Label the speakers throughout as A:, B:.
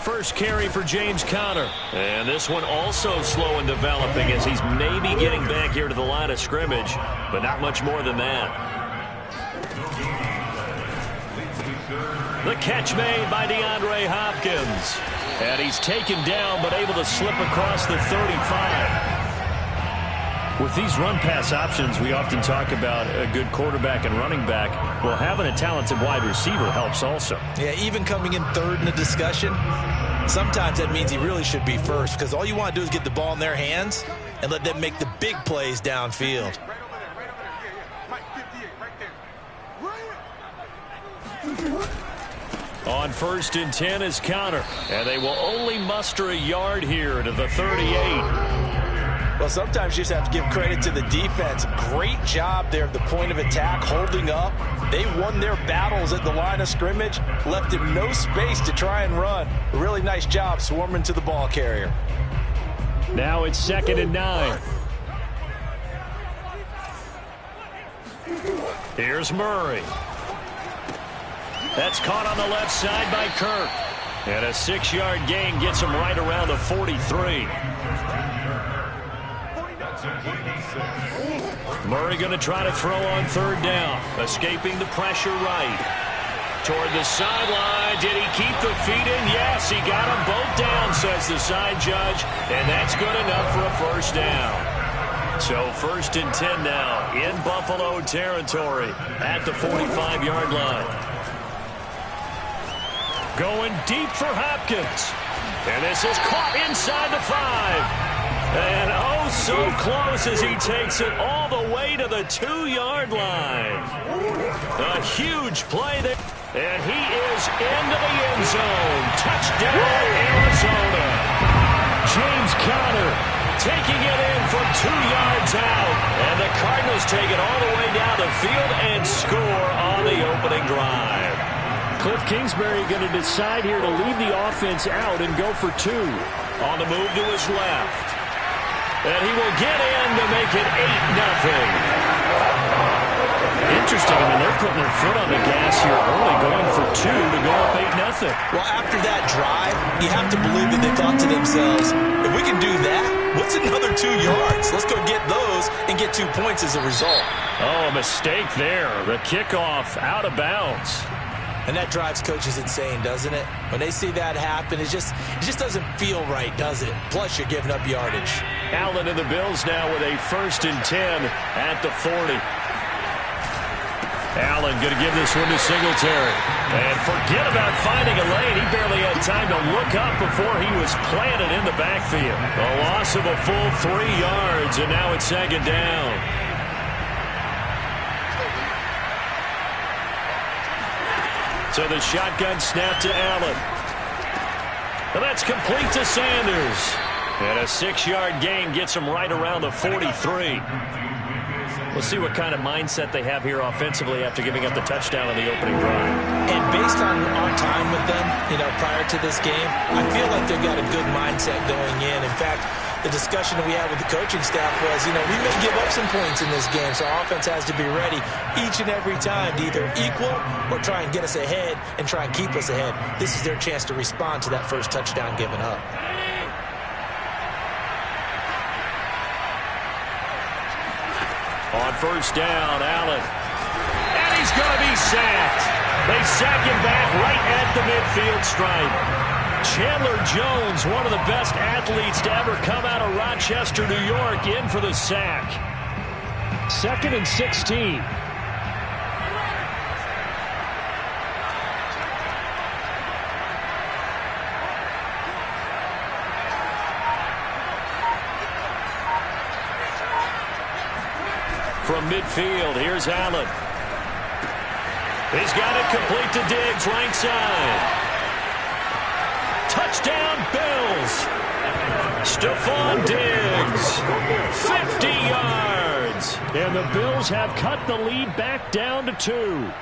A: First carry for James Conner. And this one also slow in developing as he's maybe getting back here to the line of scrimmage, but not much more than that. The catch made by DeAndre Hopkins. And he's taken down but able to slip across the 35. With these run-pass options, we often talk about a good quarterback and running back. Well, having a talented wide receiver helps also.
B: Yeah, even coming in third in the discussion, sometimes that means he really should be first because all you want to do is get the ball in their hands and let them make the big plays downfield.
A: On 1st and 10 is Conner, and they will only muster a yard here to the 38.
B: Well, sometimes you just have to give credit to the defense. Great job there at the point of attack, holding up. They won their battles at the line of scrimmage, left him no space to try and run. A really nice job swarming to the ball carrier.
A: Now it's 2nd and 9. Here's Murray. That's caught on the left side by Kirk. And a 6-yard gain gets him right around the 43. Murray going to try to throw on 3rd down. Escaping the pressure right. Toward the sideline. Did he keep the feet in? Yes, he got them both down, says the side judge. And that's good enough for a 1st down. So 1st and 10 now in Buffalo territory at the 45-yard line. Going deep for Hopkins. And this is caught inside the 5. And oh, so close as he takes it all the way to the 2-yard line. A huge play there. And he is into the end zone. Touchdown, Arizona. James Conner taking it in from 2 yards out. And the Cardinals take it all the way down the field and score on the opening drive. Cliff Kingsbury going to decide here to leave the offense out and go for 2. On the move to his left. And he will get in to make it 8-0. Interesting. I mean, they're putting their foot on the gas here early, going for 2 to go up 8-0.
B: Well, after that drive, you have to believe that they thought to themselves, if we can do that, what's another 2 yards? Let's go get those and get 2 points as a result.
A: Oh, a mistake there. The kickoff out of bounds.
B: And that drives coaches insane, doesn't it? When they see that happen, it just doesn't feel right, does it? Plus, you're giving up yardage.
A: Allen and the Bills now with a 1st and 10 at the 40. Allen going to give this one to Singletary. And forget about finding a lane. He barely had time to look up before he was planted in the backfield. A loss of a full 3 yards, and now it's 2nd down. So the shotgun snap to Allen. And that's complete to Sanders. And a 6-yard gain gets him right around the 43. We'll see what kind of mindset they have here offensively after giving up the touchdown on the opening drive. And based on our time with them, prior to this game, I feel like they've got a good mindset going in. In fact, the discussion that we had with the coaching staff was, we may give up some points in this game, so our offense has to be ready each and every time to either equal or try and get us ahead and try and keep us ahead. This is their chance to respond to that first touchdown given up. On 1st down, Allen. And he's going to be sacked. They sack him back right at the midfield stripe. Chandler Jones, one of the best athletes to ever come out of Rochester, New York, in for the sack. 2nd and 16. From midfield, here's Allen. He's got it complete to Diggs, right side. Touchdown, Bills. Stephon Diggs, 50 yards. And the Bills have cut the lead back down to 2.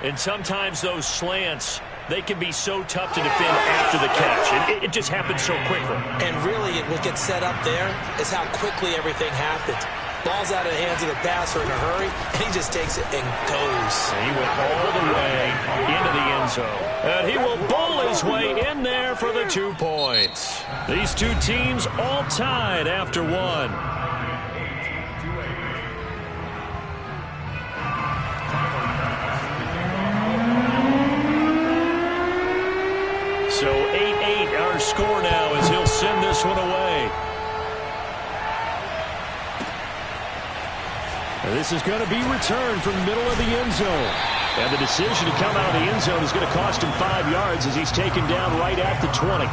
A: And sometimes those slants, they can be so tough to defend after the catch. And it just happens so quickly.
B: And really, what gets set up there is how quickly everything happens. Ball's out of the hands of the passer in a hurry, and he just takes it and goes.
A: And he went all the zone. And he will bowl his way in there for the 2 points. These two teams all tied after one. So 8-8 our score now as he'll send this one away. And this is going to be returned from the middle of the end zone. And the decision to come out of the end zone is going to cost him 5 yards as he's taken down right at the 20.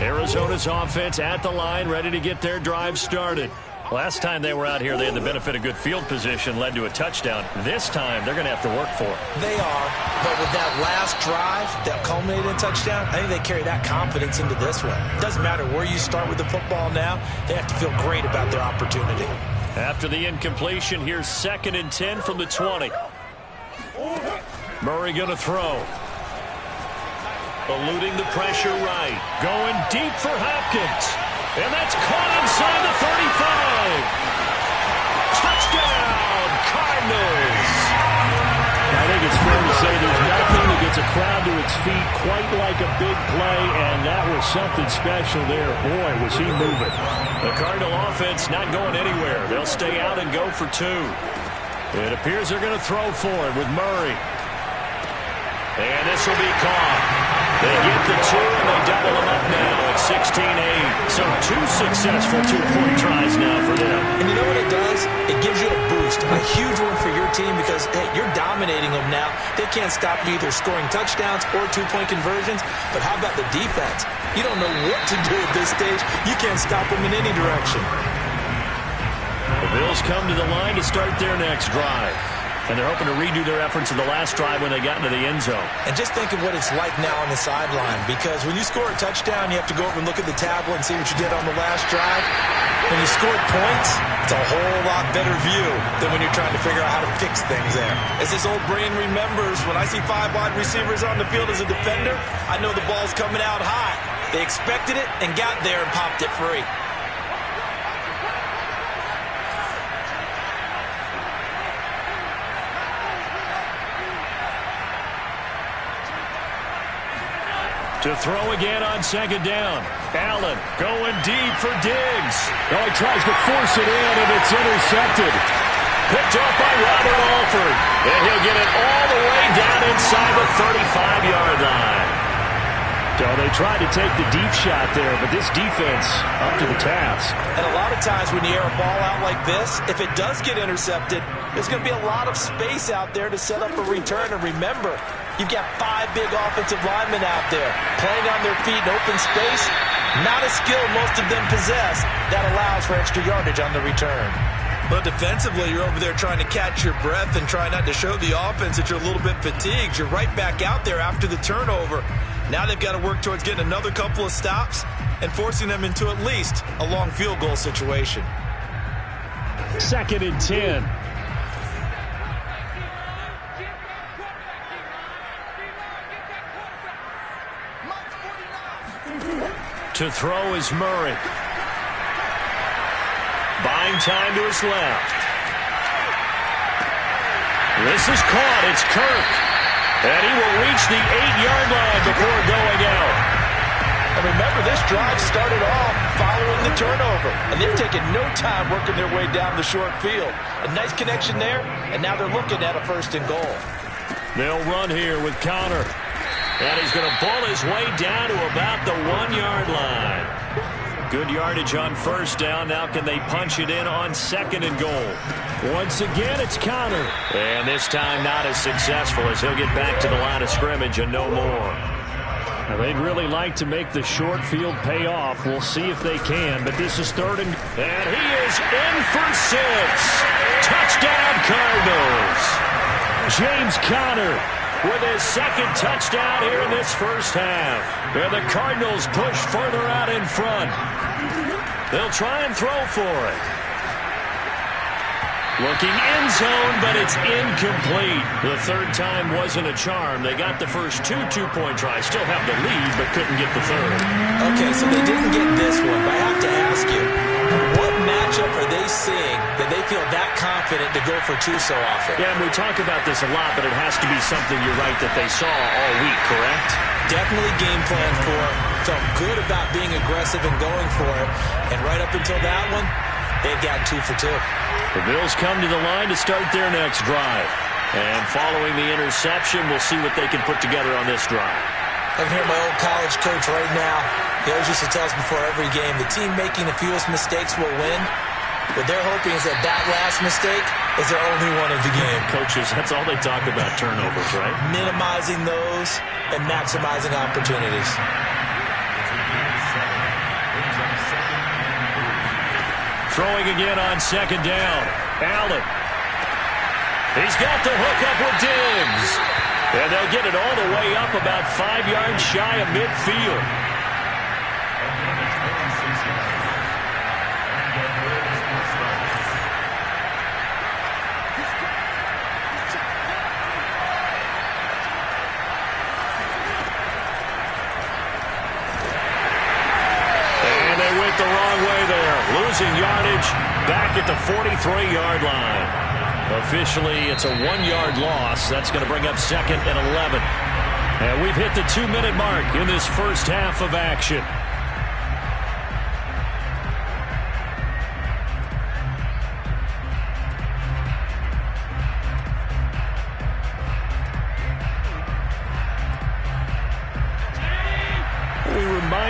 A: Arizona's offense at the line, ready to get their drive started. Last time they were out here, they had the benefit of good field position, led to a touchdown. This time, they're going to have to work for it.
B: They are, but with that last drive that culminated in touchdown, I think they carry that confidence into this one. It doesn't matter where you start with the football now. They have to feel great about their opportunity.
A: After the incompletion, here's 2nd and 10 from the 20. Murray going to throw. Eluding the pressure right. Going deep for Hopkins. And that's caught inside the 35. Touchdown, Cardinals. I think it's fair to say there's nothing that gets a crowd to its feet quite like a big play, and that was something special there. Boy, was he moving. The Cardinal offense not going anywhere. They'll stay out and go for 2. It appears they're going to throw for it with Murray. And this will be caught. They get the 2, and they double them up now at 16-8. So 2 successful 2-point tries now for them.
B: And you know what it does? It gives you a boost, a huge one for your team because, hey, you're dominating them now. They can't stop you either scoring touchdowns or 2-point conversions. But how about the defense? You don't know what to do at this stage. You can't stop them in any direction.
A: The Bills come to the line to start their next drive. And they're hoping to redo their efforts in the last drive when they got into the end zone.
B: And just think of what it's like now on the sideline, because when you score a touchdown, you have to go over and look at the tablet and see what you did on the last drive. When you scored points, it's a whole lot better view than when you're trying to figure out how to fix things there. As this old brain remembers, when I see 5 wide receivers on the field as a defender, I know the ball's coming out high. They expected it and got there and popped it free.
A: To throw again on 2nd down. Allen going deep for Diggs. Oh, he tries to force it in, and it's intercepted. Picked off by Robert Alford. And he'll get it all the way down inside the 35-yard line. So they tried to take the deep shot there, but this defense up to the task.
B: And a lot of times when you air a ball out like this, if it does get intercepted, there's going to be a lot of space out there to set up a return. And remember, you've got 5 big offensive linemen out there playing on their feet in open space. Not a skill most of them possess that allows for extra yardage on the return. But defensively, you're over there trying to catch your breath and try not to show the offense that you're a little bit fatigued. You're right back out there after the turnover. Now they've got to work towards getting another couple of stops and forcing them into at least a long field goal situation.
A: 2nd and 10. To throw is Murray. Buying time to his left. This is caught. It's Kirk. And he will reach the 8-yard line before going out.
B: And remember, this drive started off following the turnover. And they've taken no time working their way down the short field. A nice connection there, and now they're looking at a 1st and goal.
A: They'll run here with Connor. And he's going to bull his way down to about the 1-yard line. Good yardage on 1st down. Now can they punch it in on 2nd and goal? Once again, it's Connor. And this time not as successful as he'll get back to the line of scrimmage and no more. Now, they'd really like to make the short field pay off. We'll see if they can, but this is 3rd and he is in for 6. Touchdown, Cardinals. James Conner with his 2nd touchdown here in this 1st half. And the Cardinals push further out in front. They'll try and throw for it. Looking end zone, but it's incomplete. The third time wasn't a charm. They got the first two-point tries. Still have the lead, but couldn't get the third.
B: Okay, so they didn't get this one, but I have to ask you, what matchup are they seeing that they feel that confident to go for Tchu so often?
A: Yeah, and we talk about this a lot, but it has to be something, you're right, that they saw all week, correct?
B: Definitely game plan for it. Felt good about being aggressive and going for it. And right up until that one, they had gotten 2 for 2.
A: The Bills come to the line to start their next drive. And following the interception, we'll see what they can put together on this drive.
B: I can hear my old college coach right now. He always used to tell us before every game, the team making the fewest mistakes will win. What they're hoping is that that last mistake is their only one of the game.
A: Coaches, that's all they talk about, turnovers, right?
B: Minimizing those and maximizing opportunities.
A: Throwing again on second down. Allen. He's got the hook up with Diggs. And they'll get it all the way up about 5 yards shy of midfield. The wrong way there. Losing yardage back at the 43-yard line. Officially, it's a 1-yard loss. That's going to bring up 2nd and 11. And we've hit the 2-minute mark in this first half of action.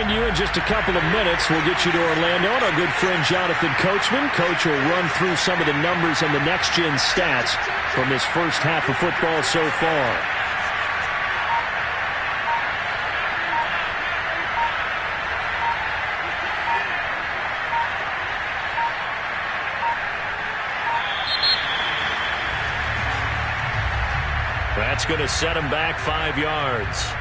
A: You in just a couple of minutes. We'll get you to Orlando and our good friend Jonathan Coachman. Coach will run through some of the numbers and the next-gen stats from this first half of football so far. That's going to set him back 5 yards.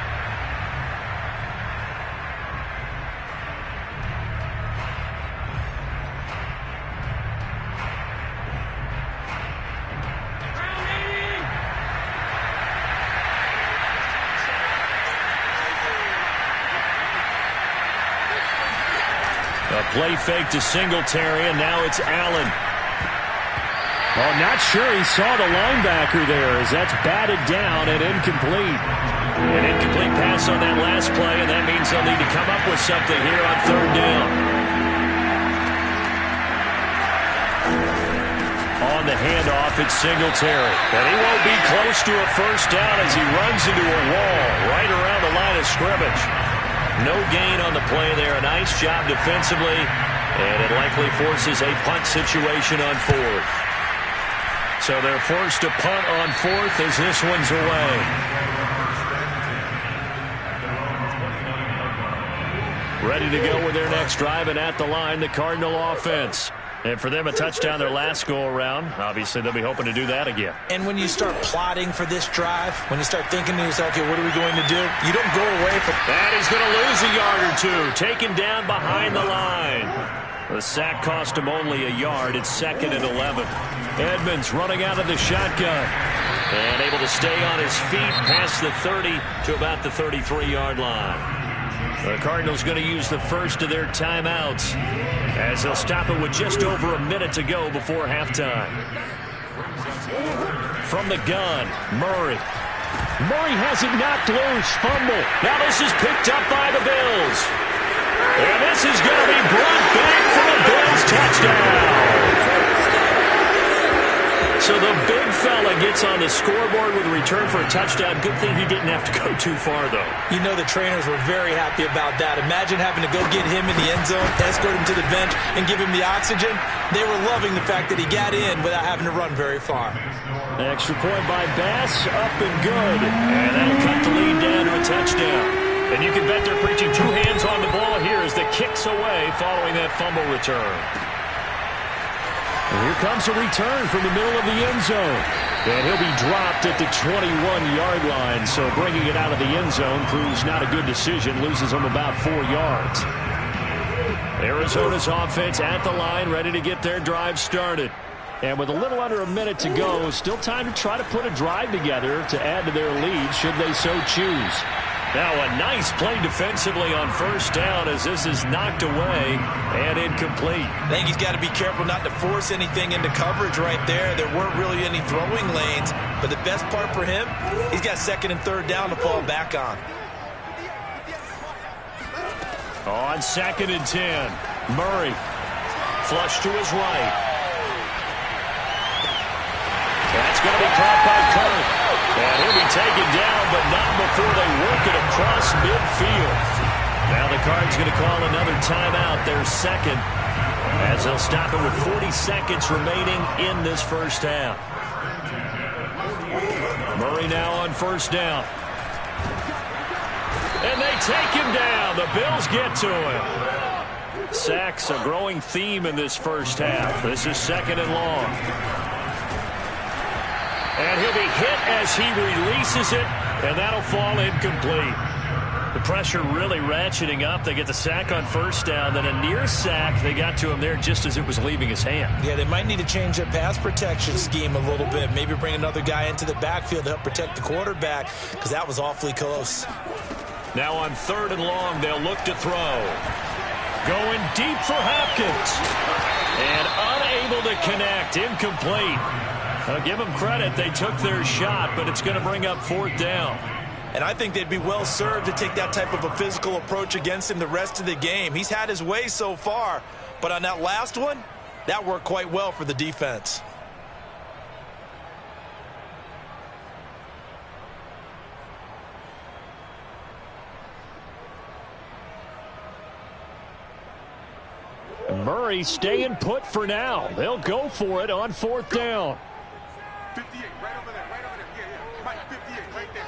A: A play fake to Singletary, and now it's Allen. Oh, not sure he saw the linebacker there as that's batted down and incomplete. An incomplete pass on that last play, and that means they'll need to come up with something here on third down. On the handoff, it's Singletary. And he won't be close to a first down as he runs into a wall right around the line of scrimmage. No gain on the play there. A nice job defensively, and it likely forces a punt situation on 4th. So they're forced to punt on 4th as this one's away. Ready to go with their next drive, and at the line, the Cardinal offense. And for them, a touchdown their last go-around. Obviously, they'll be hoping to do that again.
B: And when you start plotting for this drive, when you start thinking to yourself, okay, what are we going to do? You don't go away from
A: that. He's going to lose a yard or two. Taken down behind the line. The sack cost him only a yard. It's 2nd and 11. Edmonds running out of the shotgun. And able to stay on his feet past the 30 to about the 33-yard line. The Cardinals going to use the first of their timeouts as they'll stop it with just over a minute to go before halftime. From the gun, Murray. Murray has it knocked loose. Fumble. Now this is picked up by the Bills. And this is going to be brought back for the Bills touchdown. So the big fella gets on the scoreboard with a return for a touchdown. Good thing he didn't have to go too far, though.
B: You know the trainers were very happy about that. Imagine having to go get him in the end zone, escort him to the bench, and give him the oxygen. They were loving the fact that he got in without having to run very far.
A: Extra point by Bass, up and good. And that'll cut the lead down to a touchdown. And you can bet they're preaching 2 hands on the ball here as the kick's away following that fumble return. And here comes a return from the middle of the end zone. And he'll be dropped at the 21-yard line. So bringing it out of the end zone proves not a good decision. Loses him about 4 yards. Arizona's offense at the line, ready to get their drive started. And with a little under a minute to go, still time to try to put a drive together to add to their lead should they so choose. Now a nice play defensively on first down as this is knocked away and incomplete.
B: I think he's got to be careful not to force anything into coverage right there. There weren't really any throwing lanes, but the best part for him, he's got second and third down to fall back on.
A: On second and 10, Murray flush to his right. That's going to be caught by Kirk. And he'll be taken down, but not before they work it across midfield. Now the Cards going to call another timeout, their second, as they'll stop it with 40 seconds remaining in this first half. Murray now on first down. And they take him down. The Bills get to him. Sacks a growing theme in this first half. This is second and long. And he'll be hit as he releases it, and that'll fall incomplete. The pressure really ratcheting up. They get the sack on first down, then a near sack. They got to him there just as it was leaving his hand.
B: Yeah, they might need to change their pass protection scheme a little bit. Maybe bring another guy into the backfield to help protect the quarterback, because that was awfully close.
A: Now on third and long, they'll look to throw. Going deep for Hopkins. And unable to connect. Incomplete. I'll give them credit. They took their shot, but it's going to bring up fourth down.
B: And I think they'd be well served to take that type of a physical approach against him the rest of the game. He's had his way so far, but on that last one, that worked quite well for the defense.
A: Murray staying put for now. They'll go for it on fourth down.
C: 58, right over there, right over there. Yeah. Mike, 58, right there.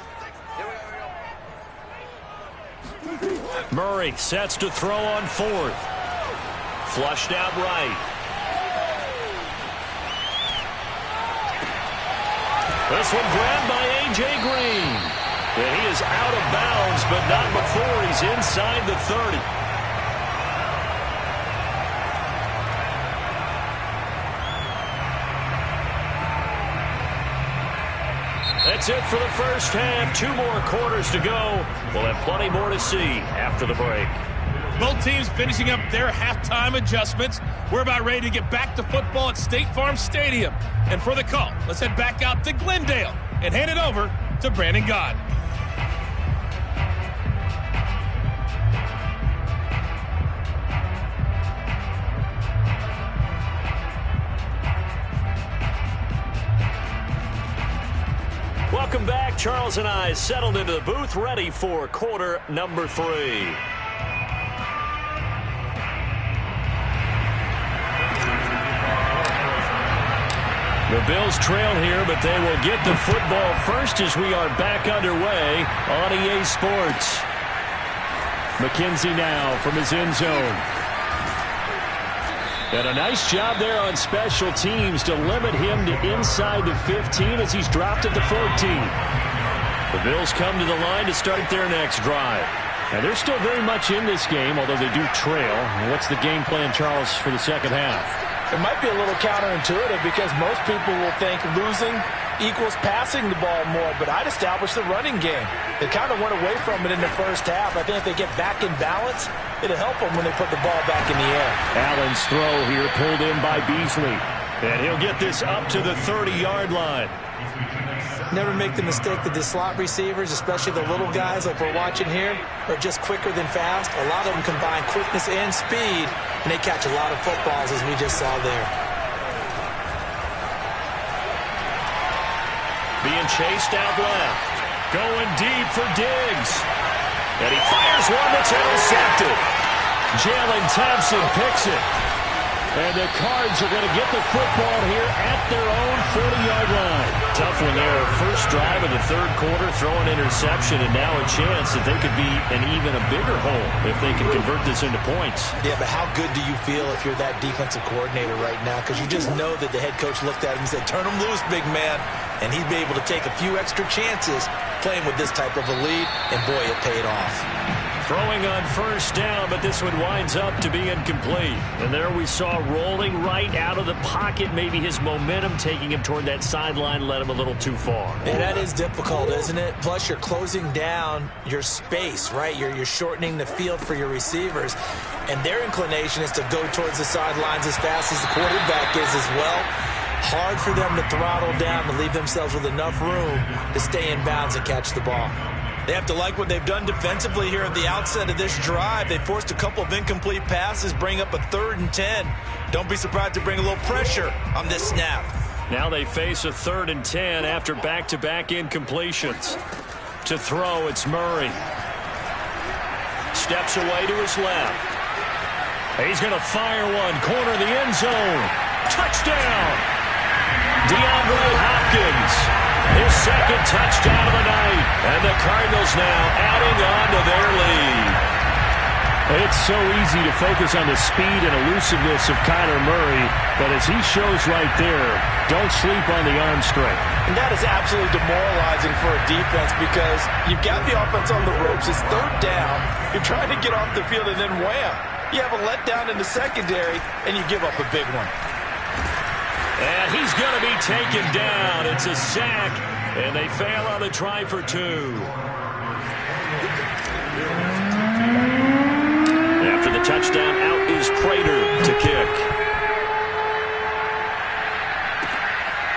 A: Murray sets to throw on fourth. Flushed out right. This one grabbed by A.J. Green. And he is out of bounds, but not before he's inside the 30. That's it for the first half. 2 more quarters to go. We'll have plenty more to see after the break.
D: Both teams finishing up their halftime adjustments. We're about ready to get back to football at State Farm Stadium. And for the call, let's head back out to Glendale and hand it over to Brandon Gott.
A: Welcome back. Charles and I settled into the booth, ready for quarter number 3. The Bills trail here, but they will get the football first as we are back underway on EA Sports. McKenzie now from his end zone. And a nice job there on special teams to limit him to inside the 15 as he's dropped at the 14. The Bills come to the line to start their next drive. And they're still very much in this game, although they do trail. What's the game plan, Charles, for the second half?
B: It might be a little counterintuitive because most people will think losing equals passing the ball more, but I'd establish the running game. They kind of went away from it in the first half. I think if they get back in balance, it'll help them when they put the ball back in the air.
A: Allen's throw here pulled in by Beasley. And he'll get this up to the 30-yard line.
B: Never make the mistake that the slot receivers, especially the little guys like we're watching here, are just quicker than fast. A lot of them combine quickness and speed, and they catch a lot of footballs as we just saw there.
A: Being chased out left. Going deep for Diggs. And he fires one that's intercepted. Jalen Thompson picks it. And the Cards are going to get the football here at their own 40-yard line. Tough one there. First drive of the third quarter, throw an interception, and now a chance that they could be an even a bigger hole if they can convert this into points.
B: Yeah, but how good do you feel if you're that defensive coordinator right now? Because you just know that the head coach looked at him and said, turn him loose, big man. And he'd be able to take a few extra chances playing with this type of a lead, and boy, it paid off.
A: Throwing on first down, but this one winds up to be incomplete. And there we saw rolling right out of the pocket. Maybe his momentum taking him toward that sideline led him a little too far.
B: And that is difficult, isn't it? Plus, you're closing down your space, right? You're shortening the field for your receivers. And their inclination is to go towards the sidelines as fast as the quarterback is as well. Hard for them to throttle down and leave themselves with enough room to stay in bounds and catch the ball. They have to like what they've done defensively here at the outset of this drive. They forced a couple of incomplete passes, bring up a 3rd and 10. Don't be surprised to bring a little pressure on this snap.
A: Now they face a 3rd and 10 after back-to-back incompletions. To throw, it's Murray. Steps away to his left. He's going to fire one. Corner of the end zone. Touchdown! DeAndre Hopkins. His second touchdown of the night. And the Cardinals now adding on to their lead. It's so easy to focus on the speed and elusiveness of Kyler Murray, but as he shows right there, don't sleep on the arm strength.
B: And that is absolutely demoralizing for a defense because you've got the offense on the ropes. It's 3rd down. You're trying to get off the field, and then wham, you have a letdown in the secondary, and you give up a big one.
A: And he's going to be taken down. It's a sack, and they fail on the try for 2. After the touchdown, out is Prater to kick.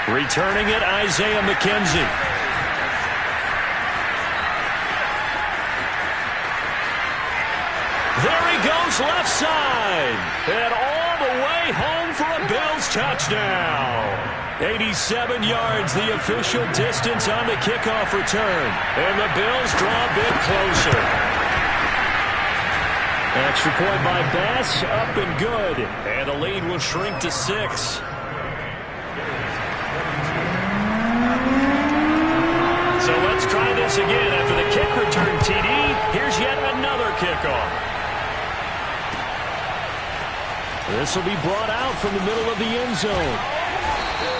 A: Returning it, Isaiah McKenzie. There he goes left side. And all the way home for a Bills touchdown. 87 yards, the official distance on the kickoff return. And the Bills draw a bit closer. Extra point by Bass, up and good. And the lead will shrink to 6. So let's try this again. After the kick return TD, here's yet another kickoff. This will be brought out from the middle of the end zone.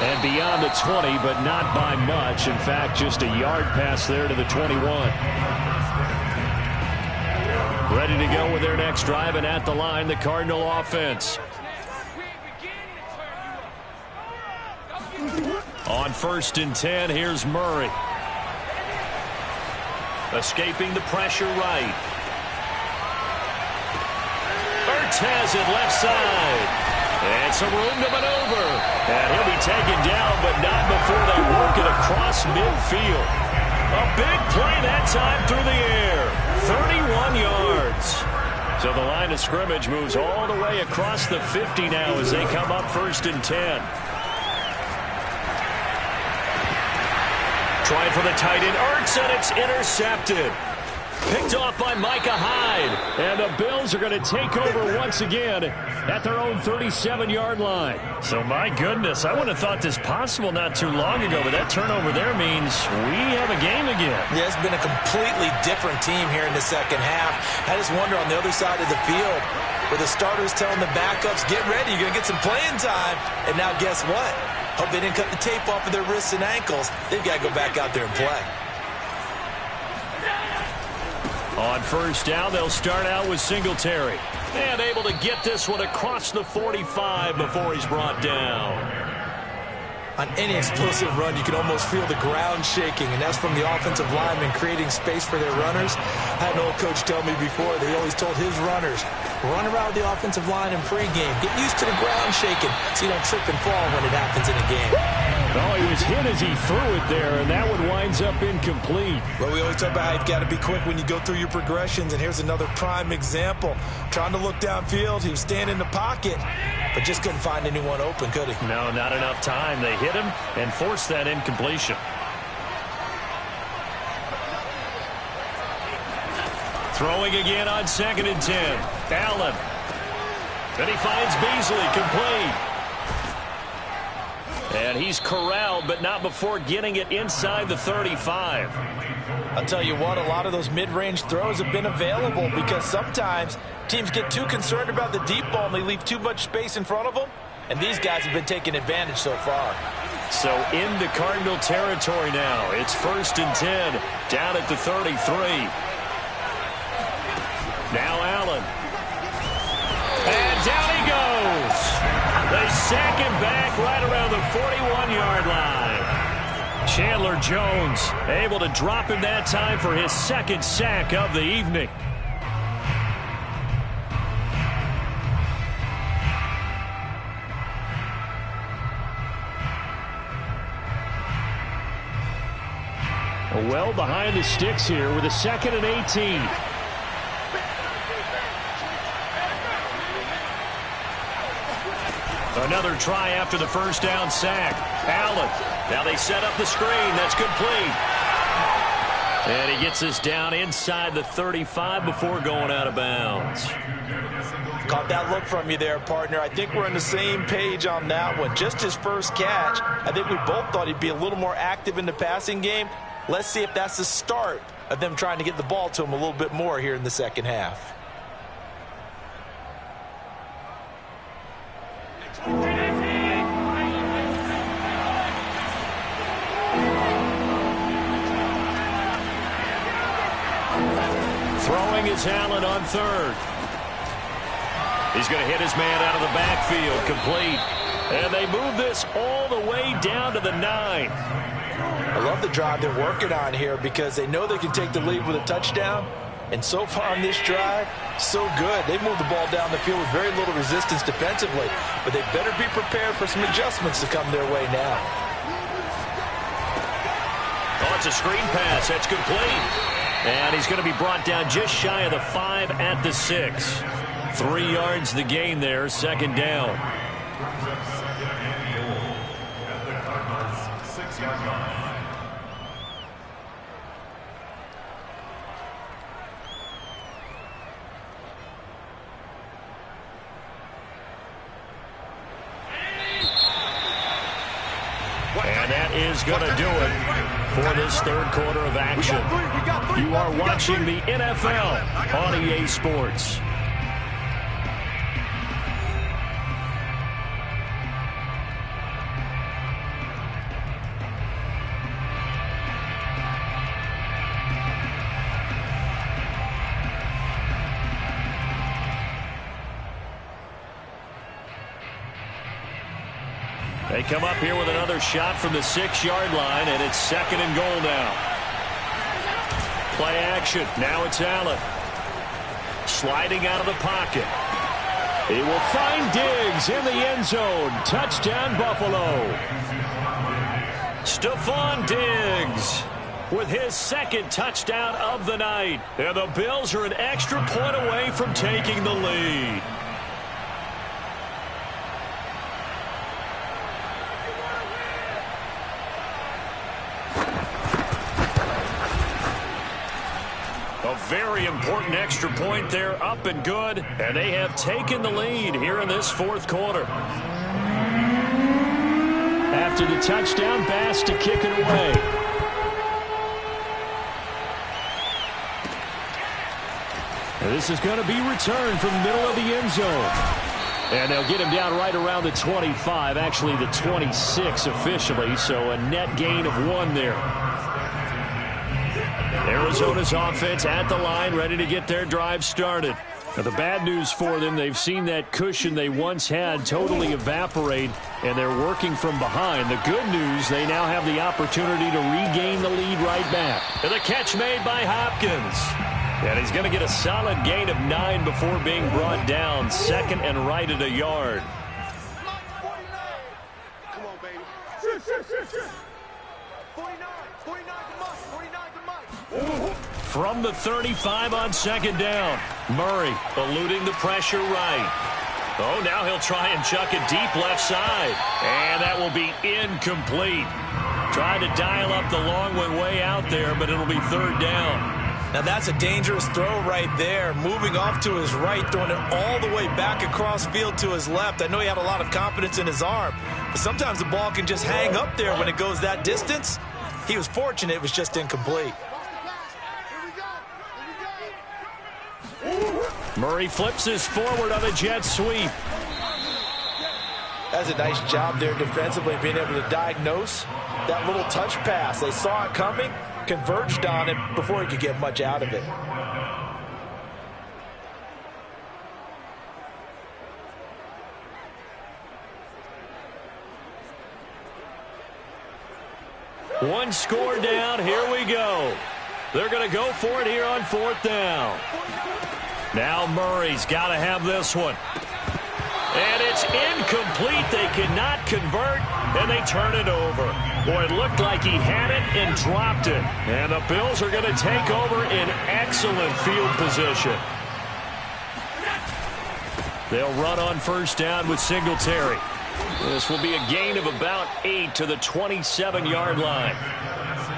A: And beyond the 20, but not by much. In fact, just a yard pass there to the 21. Ready to go with their next drive, and at the line, the Cardinal offense. On 1st and 10, here's Murray. Escaping the pressure right. Ertz has it left side. And some room to maneuver. And he'll be taken down, but not before they work it across midfield. A big play that time through the air. 31 yards. So the line of scrimmage moves all the way across the 50 now as they come up 1st and 10. Trying for the tight end, Ertz, and it's intercepted. Picked off by Micah Hyde. And the Bills are going to take over once again at their own 37-yard line. So, my goodness, I wouldn't have thought this possible not too long ago, but that turnover there means we have a game again.
B: Yeah, it's been a completely different team here in the second half. I just wonder on the other side of the field, where the starters telling the backups, get ready, you're going to get some playing time. And now guess what? Hope they didn't cut the tape off of their wrists and ankles. They've got to go back out there and play.
A: On 1st down, they'll start out with Singletary. And able to get this one across the 45 before he's brought down.
B: On any explosive run, you can almost feel the ground shaking, and that's from the offensive linemen creating space for their runners. I had an old coach tell me before, they always told his runners, run around the offensive line in pregame. Get used to the ground shaking so you don't trip and fall when it happens in a game.
A: Oh, he was hit as he threw it there, and that one winds up incomplete.
B: Well, we always talk about how you've got to be quick when you go through your progressions, and here's another prime example. Trying to look downfield, he was standing in the pocket, but just couldn't find anyone open, could he?
A: No, not enough time. They hit him and forced that incompletion. Throwing again on 2nd and 10. Allen. Then he finds Beasley, complete. And he's corralled, but not before getting it inside the 35.
B: I'll tell you what, a lot of those mid-range throws have been available because sometimes teams get too concerned about the deep ball and they leave too much space in front of them. And these guys have been taking advantage so far.
A: So into Cardinal territory now. It's 1st and 10, down at the 33. sack him back right around the 41-yard line. Chandler Jones able to drop him that time for his second sack of the evening. Well behind the sticks here with a 2nd and 18. Another try after the first down sack. Allen. Now they set up the screen. That's complete. And he gets us down inside the 35 before going out of bounds.
B: Caught that look from you there, partner. I think we're on the same page on that one. Just his first catch. I think we both thought he'd be a little more active in the passing game. Let's see if that's the start of them trying to get the ball to him a little bit more here in the second half.
A: Throwing is Allen on 3rd. He's going to hit his man out of the backfield, complete. And they move this all the way down to the 9.
B: I love the drive they're working on here because they know they can take the lead with a touchdown. And so far on this drive, so good. They moved the ball down the field with very little resistance defensively. But they better be prepared for some adjustments to come their way now.
A: Oh, it's a screen pass. That's complete. And he's going to be brought down just shy of the 5 at the 6. 3 yards the gain there, 2nd down. And that is going to do it for this 3rd quarter of action. You are watching the NFL on EA Sports. They come up here with another shot from the 6-yard line, and it's 2nd and goal now. Play action. Now it's Allen. Sliding out of the pocket. He will find Diggs in the end zone. Touchdown, Buffalo. Stephon Diggs with his 2nd touchdown of the night. And the Bills are an extra point away from taking the lead. A very important extra point there, up and good, and they have taken the lead here in this 4th quarter. After the touchdown, Bass to kick it away. And this is going to be returned from the middle of the end zone. And they'll get him down right around the 25, actually the 26 officially, so a net gain of 1 there. Arizona's offense at the line, ready to get their drive started. Now, the bad news for them, they've seen that cushion they once had totally evaporate, and they're working from behind. The good news, they now have the opportunity to regain the lead right back. And the catch made by Hopkins. And he's going to get a solid gain of 9 before being brought down. 2nd and right at a yard.
C: Come on, baby. 49, 49 to Mike, 49 to Mike.
A: From the 35 on 2nd down. Murray eluding the pressure right. Oh, now he'll try and chuck it deep left side. And that will be incomplete. Tried to dial up the long one way out there, but it'll be 3rd down.
B: Now that's a dangerous throw right there. Moving off to his right, throwing it all the way back across field to his left. I know he had a lot of confidence in his arm, but sometimes the ball can just hang up there when it goes that distance. He was fortunate it was just incomplete.
A: Murray flips his forward on a jet sweep.
B: That's a nice job there defensively, being able to diagnose that little touch pass. They saw it coming, converged on it before he could get much out of it.
A: One score down. Here we go. They're going to go for it here on 4th down. Now Murray's got to have this one. And it's incomplete. They cannot convert, and they turn it over. Boy, it looked like he had it and dropped it. And the Bills are going to take over in excellent field position. They'll run on 1st down with Singletary. This will be a gain of about 8 to the 27-yard line.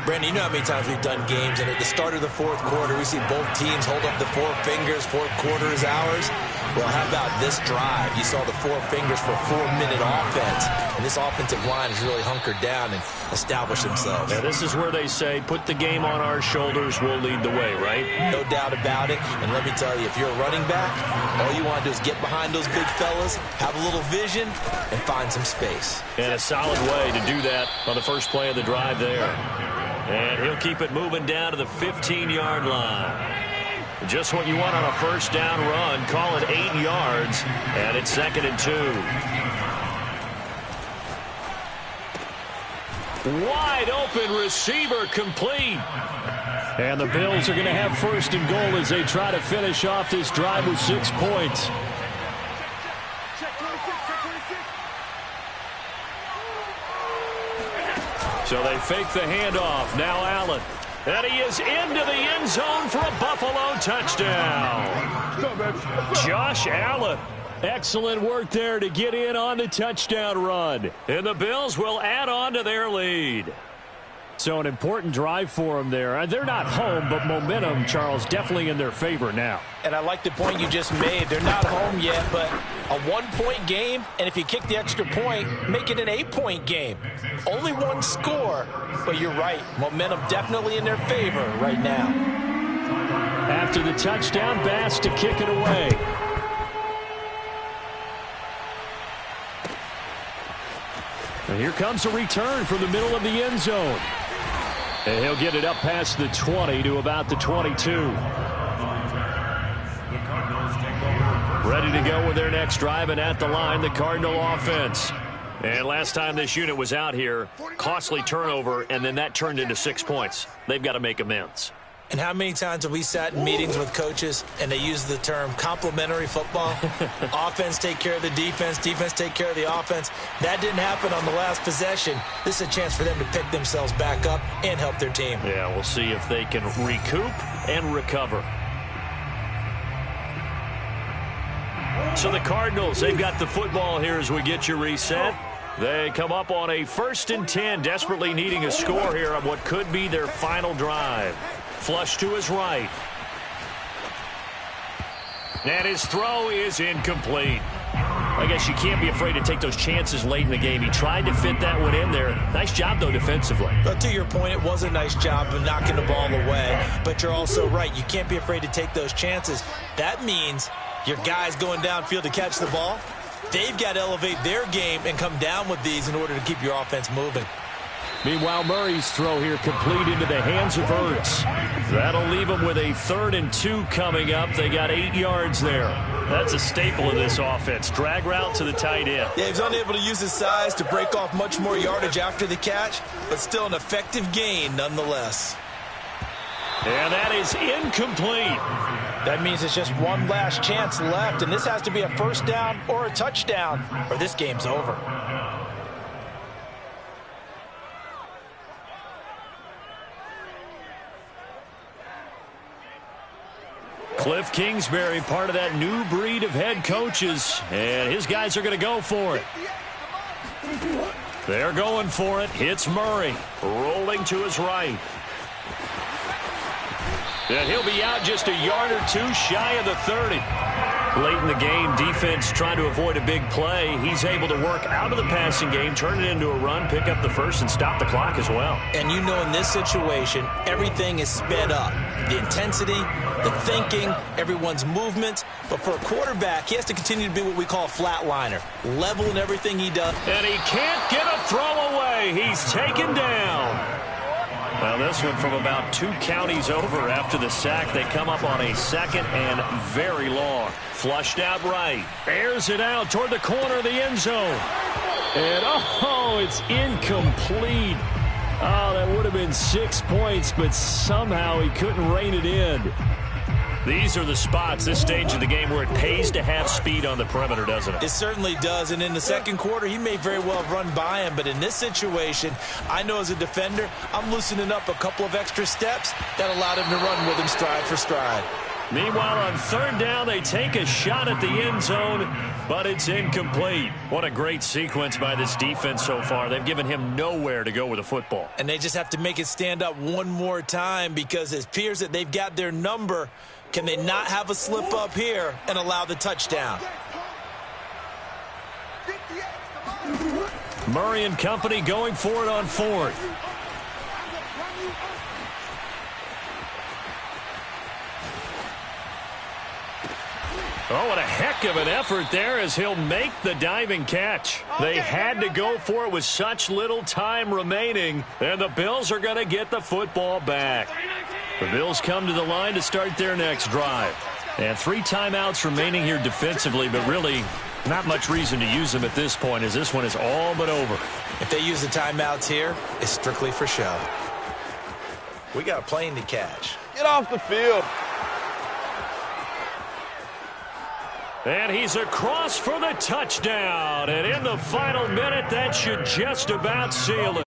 B: Brandon, you know how many times we've done games, and at the start of the 4th quarter, we see both teams hold up the 4 fingers, 4th quarter is ours. Well, how about this drive? You saw the 4 fingers for a 4-minute offense, and this offensive line has really hunkered down and established themselves.
A: Now, this is where they say, put the game on our shoulders, we'll lead the way, right?
B: No doubt about it, and let me tell you, if you're a running back, all you want to do is get behind those big fellas, have a little vision, and find some space.
A: And a solid way to do that on the first play of the drive there. And he'll keep it moving down to the 15-yard line. Just what you want on a 1st down run. Call it 8 yards, and it's 2nd and 2. Wide open receiver complete. And the Bills are going to have 1st and goal as they try to finish off this drive with 6 points. So they fake the handoff. Now Allen. And he is into the end zone for a Buffalo touchdown. Josh Allen. Excellent work there to get in on the touchdown run. And the Bills will add on to their lead. So an important drive for them there. They're not home, but momentum, Charles, definitely in their favor now.
B: And I like the point you just made. They're not home yet, but a 1-point game, and if you kick the extra point, make it an 8-point game. Only 1 score, but you're right. Momentum definitely in their favor right now.
A: After the touchdown, Bass to kick it away. And here comes a return from the middle of the end zone. And he'll get it up past the 20 to about the 22. Ready to go with their next drive, and at the line, the Cardinal offense. And last time this unit was out here, costly turnover, and then that turned into 6 points. They've got to make amends.
B: And how many times have we sat in meetings with coaches and they use the term complementary football? Offense take care of the defense, defense take care of the offense. That didn't happen on the last possession. This is a chance for them to pick themselves back up and help their team.
A: Yeah, we'll see if they can recoup and recover. So the Cardinals, they've got the football here as we get you reset. They come up on a 1st and 10, desperately needing a score here on what could be their final drive. Flush to his right. And his throw is incomplete. I guess you can't be afraid to take those chances late in the game. He tried to fit that one in there. Nice job, though, defensively.
B: But to your point, it was a nice job of knocking the ball away. But you're also right. You can't be afraid to take those chances. That means your guys going downfield to catch the ball, they've got to elevate their game and come down with these in order to keep your offense moving.
A: Meanwhile, Murray's throw here complete into the hands of Ertz. That'll leave them with a 3rd and 2 coming up. They got 8 yards there. That's a staple of this offense. Drag route to the tight end.
B: Yeah, he's unable to use his size to break off much more yardage after the catch, but still an effective gain nonetheless.
A: And that is incomplete.
B: That means it's just one last chance left, and this has to be a 1st down or a touchdown, or this game's over.
A: Cliff Kingsbury, part of that new breed of head coaches, and his guys are going to go for it. They're going for it. Hits Murray, rolling to his right. And he'll be out just a yard or 2 shy of the 30. Late in the game, defense trying to avoid a big play. He's able to work out of the passing game, turn it into a run, pick up the first, and stop the clock as well.
B: And you know in this situation, everything is sped up. The intensity, the thinking, everyone's movements. But for a quarterback, he has to continue to be what we call a flatliner. Level in everything he does.
A: And he can't get a throw away. He's taken down. Well, this one from about 2 counties over after the sack. They come up on a 2nd and very long. Flushed out right. Airs it out toward the corner of the end zone. And, oh, it's incomplete. Oh, that would have been 6 points, but somehow he couldn't rein it in. These are the spots, this stage of the game, where it pays to have speed on the perimeter, doesn't it?
B: It certainly does, and in the second quarter, he may very well have run by him, but in this situation, I know as a defender, I'm loosening up a couple of extra steps that allowed him to run with him stride for stride.
A: Meanwhile, on third down, they take a shot at the end zone, but it's incomplete. What a great sequence by this defense so far. They've given him nowhere to go with the football.
B: And they just have to make it stand up one more time because it appears that they've got their number. Can they not have a slip up here and allow the touchdown?
A: Murray and company going for it on fourth. Oh, what a heck of an effort there as he'll make the diving catch. They had to go for it with such little time remaining, and the Bills are going to get the football back. The Bills come to the line to start their next drive. And 3 timeouts remaining here defensively, but really not much reason to use them at this point as this one is all but over.
B: If they use the timeouts here, it's strictly for show. We got a plane to catch.
C: Get off the field.
A: And he's across for the touchdown. And in the final minute, that should just about seal it.